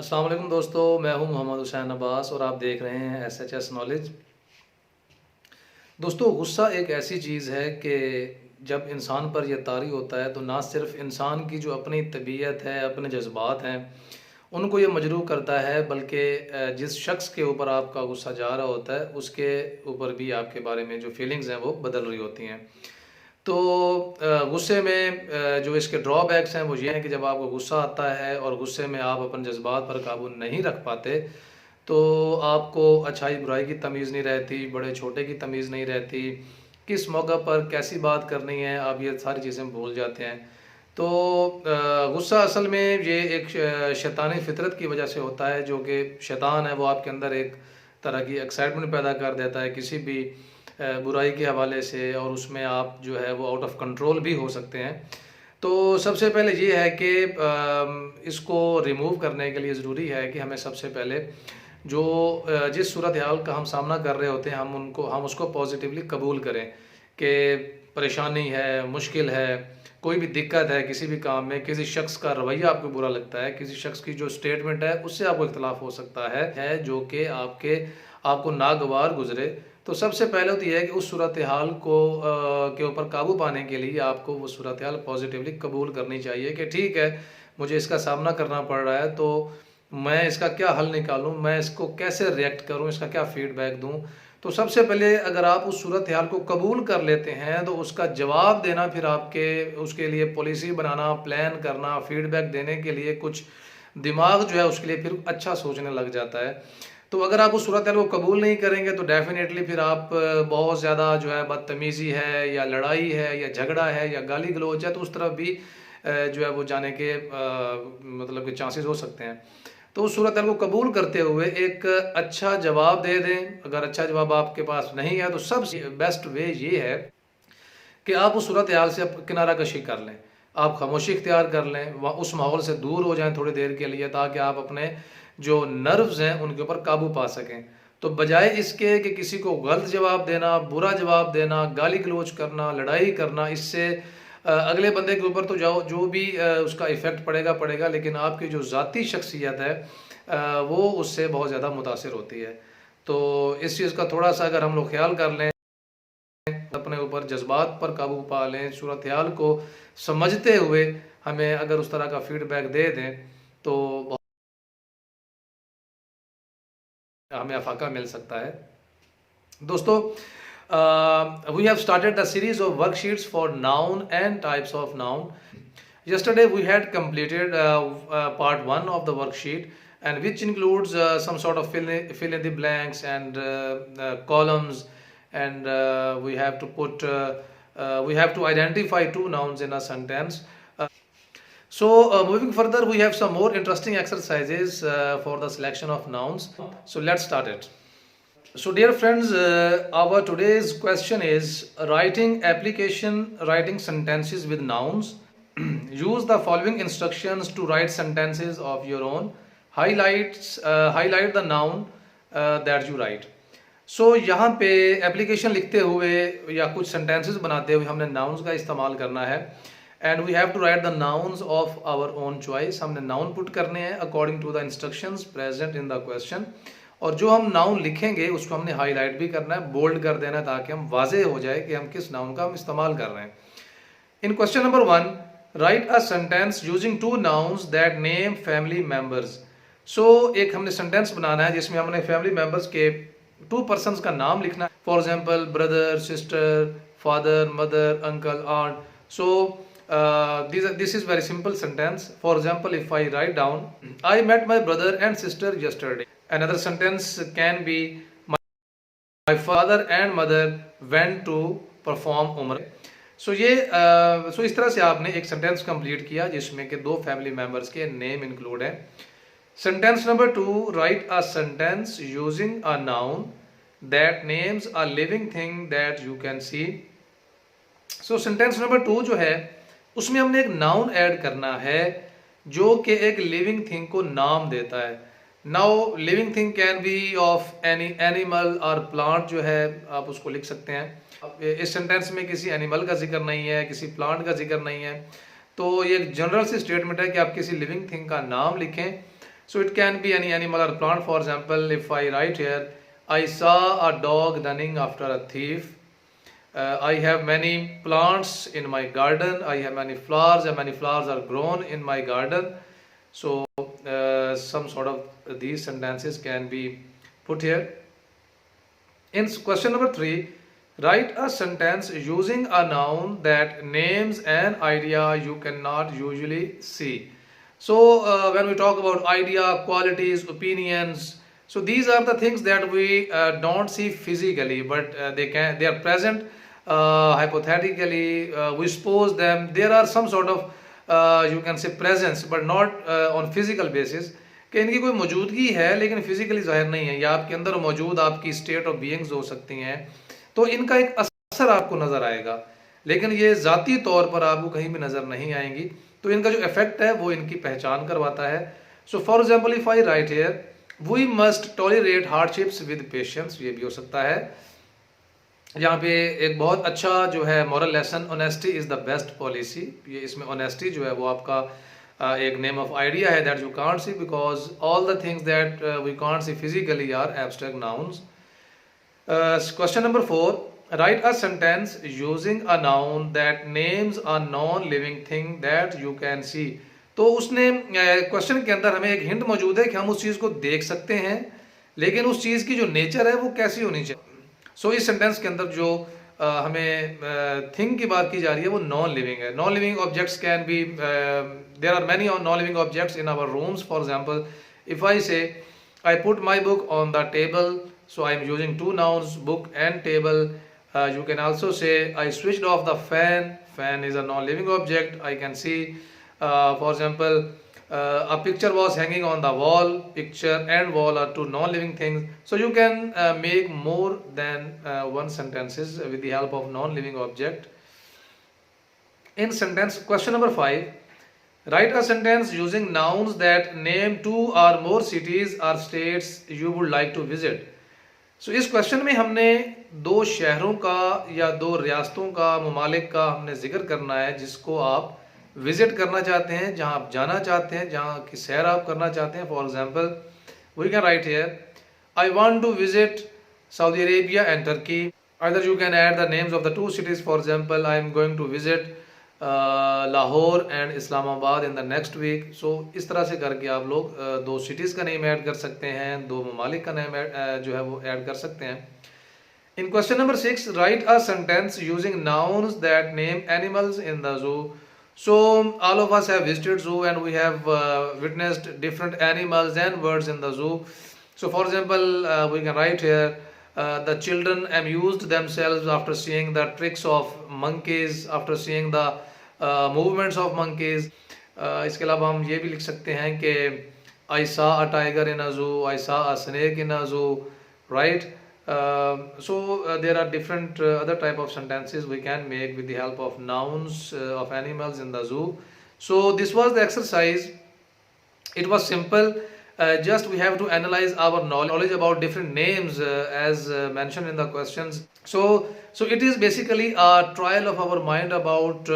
अस्सलाम वालेकुम दोस्तों, मैं हूं मोहम्मद हुसैन अब्बास और आप देख रहे हैं SHS नॉलेज। दोस्तों, गुस्सा एक ऐसी चीज़ है कि जब इंसान पर यह तारी होता है तो ना सिर्फ इंसान की जो अपनी तबीयत है, अपने जज्बात हैं, उनको ये मजरूह करता है, बल्कि जिस शख्स के ऊपर आपका गुस्सा जा रहा होता है उसके ऊपर भी आपके बारे में जो फीलिंग्स हैं वो बदल रही होती हैं। तो गुस्से में जो इसके ड्रॉबैक्स हैं वो ये हैं कि जब आपको गुस्सा आता है और गुस्से में आप अपने जज्बात पर काबू नहीं रख पाते, तो आपको अच्छाई बुराई की तमीज़ नहीं रहती, बड़े छोटे की तमीज़ नहीं रहती, किस मौका पर कैसी बात करनी है आप ये सारी चीज़ें भूल जाते हैं। तो गुस्सा असल में ये एक शैतानी फितरत की वजह से होता है, जो कि शैतान है वो आपके अंदर एक तरह की एक्साइटमेंट पैदा कर देता है किसी भी बुराई के हवाले से, और उसमें आप जो है वो आउट ऑफ कंट्रोल भी हो सकते हैं। तो सबसे पहले ये है कि इसको रिमूव करने के लिए ज़रूरी है कि हमें सबसे पहले जो जिस सूरत हाल का हम सामना कर रहे होते हैं हम उसको पॉजिटिवली कबूल करें कि परेशानी है, मुश्किल है, कोई भी दिक्कत है किसी भी काम में, किसी शख्स का रवैया आपको बुरा लगता है, किसी शख्स की जो स्टेटमेंट है उससे आपको इख्तलाफ हो सकता है जो कि आपको नागवार गुजरे। तो सबसे पहले तो ये है कि उस सूरत हाल के ऊपर काबू पाने के लिए आपको वो सूरत हाल पॉजिटिवली कबूल करनी चाहिए कि ठीक है, मुझे इसका सामना करना पड़ रहा है, तो मैं इसका क्या हल निकालूं, मैं इसको कैसे रिएक्ट करूं, इसका क्या फीडबैक दूं। तो सबसे पहले अगर आप उस सूरत हाल को कबूल कर लेते हैं तो उसका जवाब देना, फिर आपके उसके लिए पॉलिसी बनाना, प्लान करना, फीडबैक देने के लिए कुछ दिमाग जो है उसके लिए फिर अच्छा सोचने लग जाता है। तो अगर आप उस सूरत हाल को कबूल नहीं करेंगे तो डेफिनेटली फिर आप बहुत ज़्यादा जो है बदतमीज़ी है या लड़ाई है या झगड़ा है या गाली गलौज है, तो उस तरफ भी जो है वो जाने के मतलब के चांसेस हो सकते हैं। तो उस सूरत हाल को कबूल करते हुए एक अच्छा जवाब दे दें। अगर अच्छा जवाब आपके पास नहीं है तो सबसे बेस्ट वे ये है कि आप उस सूरत हाल से किनारा कशी कर लें, आप खामोशी इख्तियार कर लें, वहाँ उस माहौल से दूर हो जाएं थोड़ी देर के लिए, ताकि आप अपने जो नर्व्स हैं उनके ऊपर काबू पा सकें। तो बजाय इसके कि किसी को गलत जवाब देना, बुरा जवाब देना, गाली गलौज करना, लड़ाई करना, इससे अगले बंदे के ऊपर तो जाओ जो भी उसका इफ़ेक्ट पड़ेगा पड़ेगा, लेकिन आपकी जो ज़ाती शख्सियत है वो उससे बहुत ज़्यादा मुतासिर होती है। तो इस चीज़ का थोड़ा सा अगर हम लोग ख्याल कर लें, अपने ऊपर जज्बात पर काबू पा लें, सूरत हाल को समझते हुए हमें अगर उस तरह का फीडबैक दे दें तो हमें अफाका मिल सकता है। दोस्तों, we have started the series of worksheets for noun and types of noun. Yesterday we had completed part 1 of the worksheet, and which includes some sort of fill in the blanks and columns, and we have to identify two nouns in a sentence. Moving further, we have some more interesting exercises for the selection of nouns. So let's start it. So dear friends, our today's question is writing sentences with nouns. Use the following instructions to write sentences of your own. Highlight the noun that you write. So यहाँ पे application लिखते हुए या कुछ sentences बनाते हुए हमने nouns का इस्तेमाल करना है, and we have to write the nouns of our own choice. हमने नाउन पुट करने हैं according to the instructions present in the question, और जो हम नाउन लिखेंगे उसको हमने हाईलाइट भी करना है, बोल्ड कर देना है, ताकि हम वाजे हो जाए कि हम किस नाउन का हम इस्तेमाल कर रहे हैं। In question number 1, write a sentence using two nouns that name family members. So एक हमने सेंटेंस बनाना है जिसमें हमने फैमिली मेंबर्स के 2 पर्सन्स का नाम लिखना है। For example brother, sister, father, mother, uncle, aunt. So this is very simple sentence. For example, if I write down, I met my brother and sister yesterday. Another sentence can be, my father and mother went to perform umrah. So इस तरह से आपने एक sentence complete किया जिसमें कि 2 family members के name include है। Sentence number 2, right a sentence using a noun that names a living thing that you can see. So sentence number 2 जो है उसमें हमने एक नाउन ऐड करना है जो कि एक लिविंग थिंग को नाम देता है। Now living thing can be of any animal और प्लांट, जो है आप उसको लिख सकते हैं। इस सेंटेंस में किसी एनिमल का जिक्र नहीं है, किसी प्लांट का जिक्र नहीं है, तो ये एक जनरल सी स्टेटमेंट है कि आप किसी लिविंग थिंग का नाम लिखें। So it can be any animal or plant. For example, if I write here, I saw a dog running after a thief. I have many plants in my garden. I have many flowers, and many flowers are grown in my garden. So some sort of these sentences can be put here. In question number 3, write a sentence using a noun that names an idea you cannot usually see. So when we talk about idea, qualities, opinions, so these are the things that we don't see physically, but they are present hypothetically. We suppose them. There are some sort of you can say presence, but not on physical basis. कि इनकी कोई मौजूदगी है लेकिन physically जाहिर नहीं है, या आपके अंदर मौजूद आपकी स्टेट ऑफ बीइंग्स हो सकती हैं, तो इनका एक असर आपको नजर आएगा, लेकिन ये जाती तौर पर आपको कहीं भी नजर नहीं आएंगी। तो इनका जो इफेक्ट है वो इनकी पहचान करवाता है। So for example if I write here, we must tolerate hardships with patience, ये भी हो सकता है। यहाँ पे एक बहुत अच्छा जो है moral lesson, honesty is the best policy. ये इसमें ऑनेस्टी जो है वो आपका एक नेम ऑफ आइडिया है that you can't see, because all the things that we can't see physically are abstract nouns. Question number 4, write a sentence using a noun that names a non-living thing that you can see। तो उसने question के अंदर हमें एक hint मौजूद है कि हम उस चीज को देख सकते हैं, लेकिन उस चीज की जो नेचर है वो कैसी होनी चाहिए। सो इस सेंटेंस के अंदर जो हमें थिंग की बात की जा रही है वो नॉन लिविंग है। Non living objects can be, there are many non living objects in our rooms. For example if I say I put my book on the table, so I am using two nouns, book and table. You can also say I switched off the fan. Fan is a non-living object. I can see, for example, a picture was hanging on the wall. Picture and wall are two non-living things. So you can make more than one sentences with the help of non-living object. In sentence question number 5, write a sentence using nouns that name two or more cities or states you would like to visit. सो इस question में हमने दो शहरों का या दो रियासतों का, ममालिक का हमने जिक्र करना है जिसको आप विजिट करना चाहते हैं, जहां आप जाना चाहते हैं, जहां की सैर आप करना चाहते हैं। For example we can write here, I want to visit Saudi Arabia and Turkey. Either you can add the names of the two cities. For example I am going to visit Lahore and Islamabad in the next week. So इस तरह से करके आप लोग दो cities का name add कर सकते हैं, दो ममालिक का नेम जो है वो ऐड कर सकते हैं। In question number 6, write a sentence using nouns that name animals in the zoo. So all of us have visited zoo and we have witnessed different animals and birds in the zoo. So for example we can write here, the children amused themselves after seeing the tricks of monkeys, after seeing the movements of monkeys. इसके अलावा हम ये भी लिख सकते हैं कि I saw a tiger in a zoo, I saw a snake in a zoo, right? So there are different other type of sentences we can make with the help of nouns of animals in the zoo. So this was the exercise. It was simple. Just we have to analyze our knowledge about different names as mentioned in the questions. So it is basically a trial of our mind about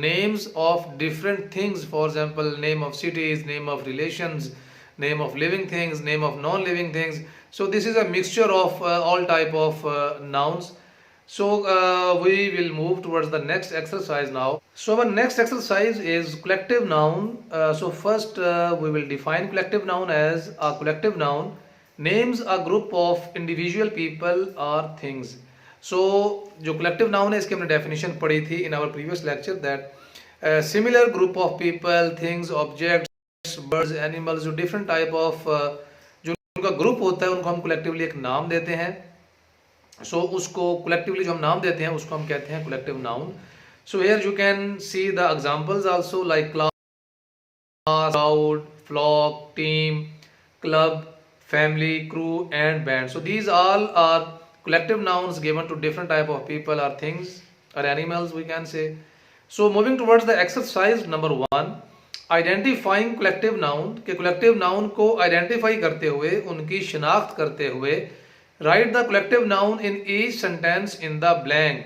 names of different things. For example, name of cities, name of relations, name of living things, name of non-living things. So this is a mixture of all type of nouns. So we will move towards the next exercise now. So our next exercise is collective noun. So first we will define collective noun as a collective noun names a group of individual people or things. So जो collective noun है इसकी हमने definition पढ़ी थी in our previous lecture, that a similar group of people, things, objects, birds, animals, जो different type of जो उनका group होता है उनको हम collectively एक नाम देते हैं। सो उसको collectively जो हम नाम देते हैं उसको हम कहते हैं collective noun. So here you can see the examples also like class, crowd, flock, team, club, family, crew and band. So these all are collective nouns given to different type of people or things or animals we can say. So moving towards the exercise number 1, identifying collective noun के collective noun को identify करते हुए, उनकी शिनाख्त करते हुए write the collective noun in each sentence in the blank.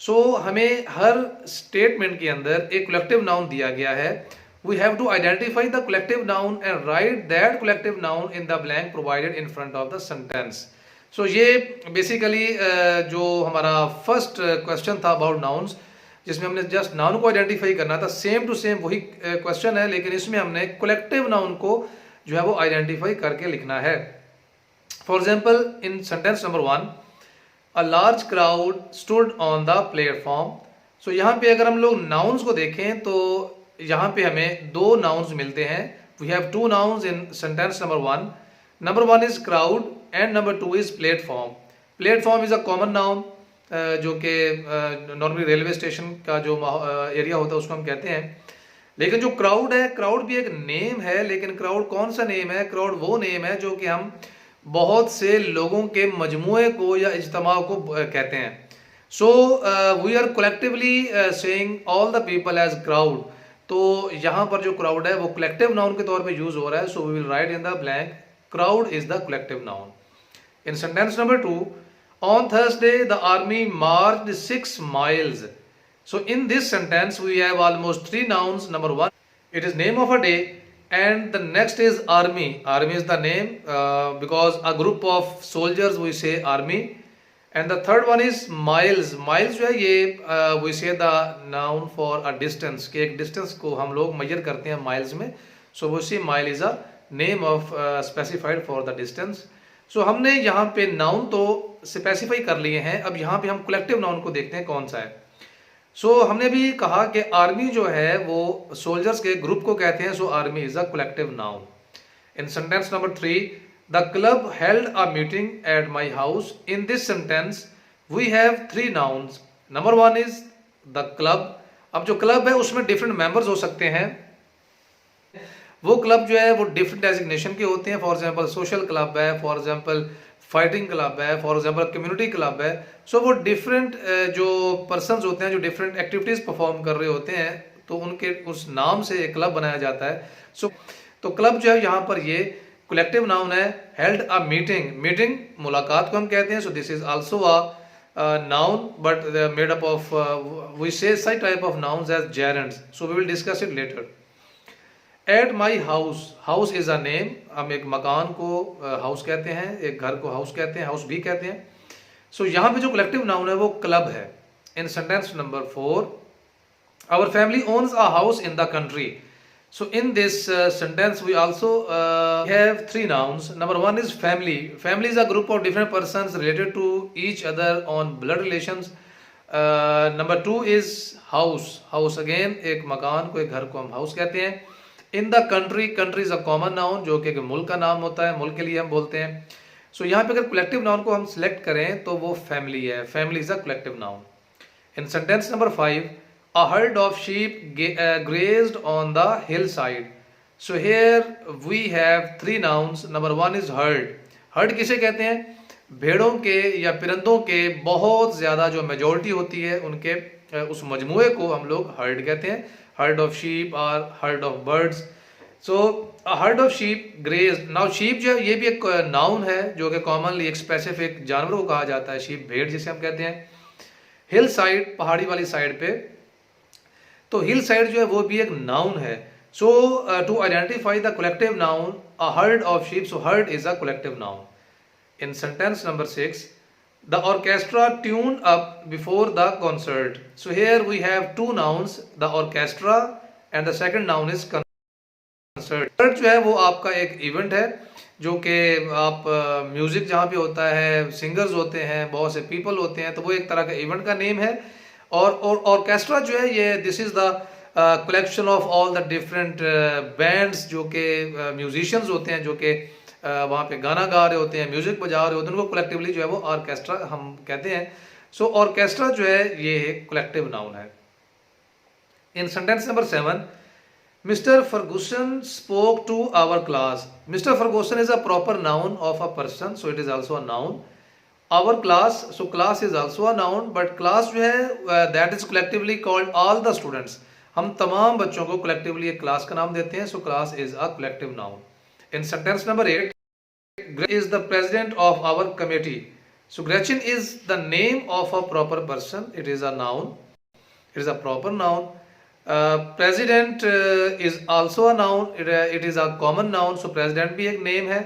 So हमें हर statement के अंदर एक collective noun दिया गया है, we have to identify the collective noun and write that collective noun in the blank provided in front of the sentence. So ये basically जो हमारा फर्स्ट क्वेश्चन था अबाउट नाउन्स, जिसमें हमने जस्ट नाउन को आइडेंटिफाई करना था, सेम टू सेम वही क्वेश्चन है, लेकिन इसमें हमने कलेक्टिव नाउन को जो है वो आइडेंटिफाई करके लिखना है. For example in sentence number 1, a large crowd stood on the platform. So यहाँ पे अगर हम लोग नाउन्स को देखें तो यहाँ पे हमें दो नाउन्स मिलते हैं. We have two nouns in sentence number 1. Number 1 is crowd and number 2 is platform. Platform is a common noun, जो कि नॉर्मली रेलवे स्टेशन का जो एरिया होता है उसको हम कहते हैं. लेकिन जो क्राउड है, क्राउड भी एक नेम है, लेकिन क्राउड कौन सा नेम है? क्राउड वो नेम है जो कि हम बहुत से लोगों के मजमुए को या इज्तिमा को कहते हैं. So we are collectively saying all the people as crowd. तो यहाँ पर जो क्राउड है वो कलेक्टिव नाउन के तौर पे यूज हो रहा है. So we will write in the blank crowd is the collective noun. In sentence number 2, on Thursday the army marched 6 miles. So in this sentence we have almost 3 nouns. Number 1, it is name of a day, and the next is army. Army is the name because a group of soldiers we say army. And the third one is miles. Miles जो है ये we say the noun for a distance, कि एक distance को हम लोग measure करते हैं miles में. So we say mile is a name of specified for the distance. सो हमने यहाँ पे नाउन तो स्पेसिफाई कर लिए हैं. अब यहाँ पे हम कलेक्टिव नाउन को देखते हैं कौन सा है. सो हमने भी कहा कि आर्मी जो है वो सोल्जर्स के ग्रुप को कहते हैं. So army is a collective noun. In sentence number 3, the club held a meeting at my house. In this sentence we have 3 nouns. Number 1 is the club. अब जो क्लब है उसमें डिफरेंट मेंबर्स हो सकते हैं. वो क्लब जो है वो डिफरेंट डेजिग्नेशन के होते हैं. फॉर एग्जांपल सोशल क्लब है, फॉर एग्जांपल फाइटिंग क्लब है, फॉर एग्जांपल कम्युनिटी क्लब है. सो वो डिफरेंट जो पर्सन्स होते हैं जो डिफरेंट एक्टिविटीज परफॉर्म कर रहे होते हैं, तो उनके उस नाम से एक क्लब बनाया जाता है. सो तो क्लब जो है यहाँ पर ये कलेक्टिव नाउन है. हेल्ड अ मीटिंग, मीटिंग मुलाकात को हम कहते हैं. So this is also a noun but made up of we say such type of nouns as gerunds. So we will discuss it later. At my house, house is a name. हम एक मकान को house कहते हैं, एक घर को house कहते हैं, हाउस भी कहते हैं. सो यहाँ पे जो कलेक्टिव नाउन है वो क्लब है. In sentence number 4, our family owns a house in the country. So in this sentence we also have 3 nouns. Number 1 is family. Family is a group of different persons related to each other on blood relations. Number 2 is house. House again एक मकान को, एक घर को हम house कहते हैं. इन the country, country is a common noun जो कि मुल्क का नाम होता है, मुल्क के लिए हम बोलते हैं. सो यहाँ पे अगर कलेक्टिव नाउन को हम सिलेक्ट करें तो वो फैमिली है. Family is a collective noun. In sentence number 5, a herd of sheep grazed on the hill side. So here we have 3 nouns. Number 1 is herd. Herd किसे कहते हैं? भेड़ों के या परिंदों के बहुत ज्यादा जो मेजोरिटी होती है उनके उस मजमुए को हम लोग हर्ड कहते हैं. herd of sheep or herd of birds. So a herd of sheep grazed. Now sheep जो है ये भी एक नाउन है जो कि कॉमनली एक स्पेसिफिक जानवर को कहा जाता है. sheep भेड़ जिसे हम कहते हैं. हिल साइड पहाड़ी वाली साइड पे, तो हिल साइड जो है वो भी एक नाउन है. So to identify the collective noun a herd of sheep, so herd is a collective noun. In sentence number 6, the orchestra tuned up before the concert. So here we have 2 nouns, the orchestra and the second noun is concert. Concert जो है वो आपका एक event है जो कि आप music जहाँ पे होता है, सिंगर्स होते हैं, बहुत से पीपल होते हैं, तो वो एक तरह का इवेंट का नेम है. और ऑर्केस्ट्रा जो है ये this is the collection of all the different bands जो कि म्यूजिशियंस होते हैं, जो कि वहाँ पे गाना गा रहे होते हैं, म्यूजिक बजा रहे होते हैं, उनको कलेक्टिवली जो है वो ऑर्केस्ट्रा हम कहते हैं. सो ऑर्केस्ट्रा जो है ये कलेक्टिव नाउन है. In sentence number 7, Mister Ferguson spoke to our class. Mister Ferguson is a proper noun of a person, so it is also a noun. Our class, so class is also a noun, but class जो है that is collectively called all the students. हम तमाम बच्चों को collectively एक class का नाम देते हैं. सो class is a collective noun. In sentence number 8, Gretchen is the president of our committee. So Gretchen is the name of a proper person. It is a noun. It is a proper noun. President is also a noun. It is a common noun. So president भी एक name है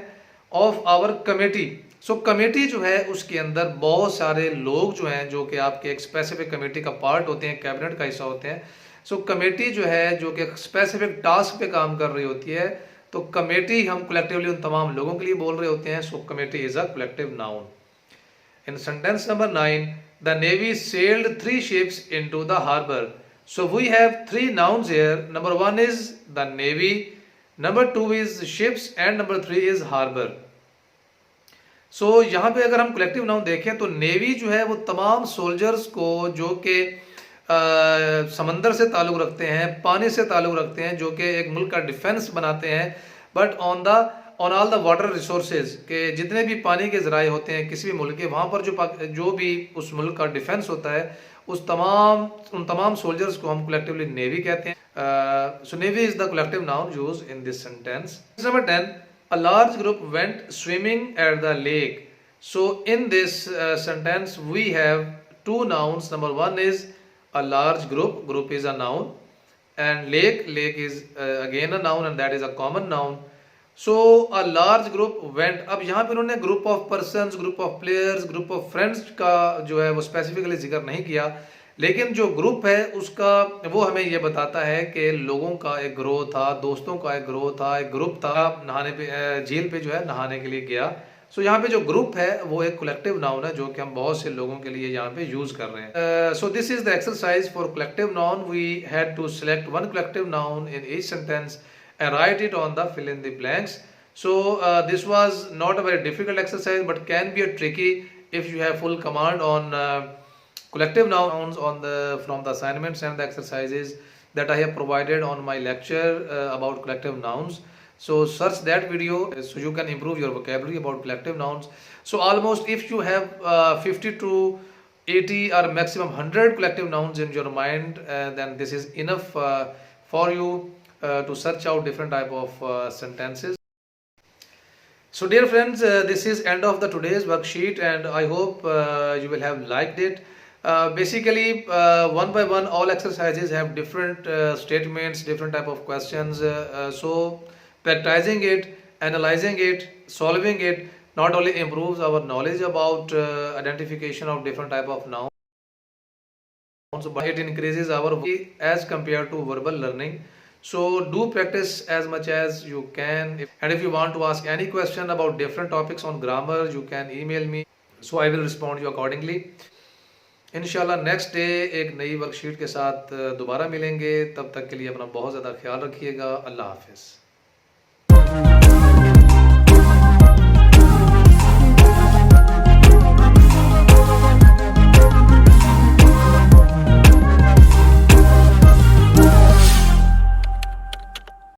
of our committee. So committee जो है उसके अंदर बहुत सारे लोग जो हैं जो कि आपके एक स्पेसिफिक कमेटी का पार्ट होते हैं, कैबिनेट का हिस्सा होते हैं. सो कमेटी जो है जो कि स्पेसिफिक टास्क पे काम कर रही होती है, तो कमेटी हम कलेक्टिवली उन तमाम लोगों के लिए बोल रहे होते हैं. So committee is a collective noun. In sentence number 9, the Navy sailed 3 ships into the harbor. So we have 3 nouns here. Number 1 is the Navy, number 2 is ships and number 3 is harbor. So यहाँ पे अगर हम collective noun देखें तो navy जो है वो तमाम सोल्जर्स को जो कि समंदर से ताल्लुक़ रखते हैं, पानी से ताल्लुक़ रखते हैं, जो कि एक मुल्क का डिफेंस बनाते हैं. But on all the water resources के जितने भी पानी के ज़राए होते हैं किसी भी मुल्क के, वहाँ पर जो भी उस मुल्क का डिफेंस होता है उन तमाम सोल्जर्स को हम कलेक्टिवली नेवी कहते हैं. So navy is the collective noun use in this sentence. Number 10, a large group went swimming at the lake. So in this sentence we have 2 nouns. Number 1 is a large group is a noun, and lake is again a noun, and that is a common noun. So a large group went. अब यहाँ पे उन्होंने group of persons, group of players, group of friends का जो है वो specifically जिक्र नहीं किया, लेकिन जो ग्रुप है उसका वो हमें ये बताता है कि लोगों का एक ग्रोह था, दोस्तों का एक ग्रोह था, एक ग्रुप था, नहाने पे झील पे जो है नहाने के लिए गया. सो यहाँ पे जो ग्रुप है वो एक कलेक्टिव नाउन है जो कि हम बहुत से लोगों के लिए यहाँ पे यूज कर रहे हैं. So this is the exercise for collective noun. We had to select one collective noun in each sentence and write it on the fill in the blanks. So this was not a very difficult exercise, but can be a tricky if you have full command on collective nouns from the assignments and the exercises that I have provided on my lecture about collective nouns. So search that video so you can improve your vocabulary about collective nouns. So almost if you have 50 to 80 or maximum 100 collective nouns in your mind, then this is enough for you to search out different type of sentences. So dear friends, this is end of the today's worksheet, and I hope you will have liked it. Basically one by one all exercises have different statements, different type of questions, so practicing it, analyzing it, solving it not only improves our knowledge about identification of different type of nouns, but it increases our as compared to verbal learning. So do practice as much as you can, and if you want to ask any question about different topics on grammar, you can email me, so I will respond you accordingly. इंशाल्लाह next day एक नई worksheet के साथ दोबारा मिलेंगे. तब तक के लिए अपना बहुत ज़्यादा ख्याल रखिएगा. अल्लाह हाफिज़.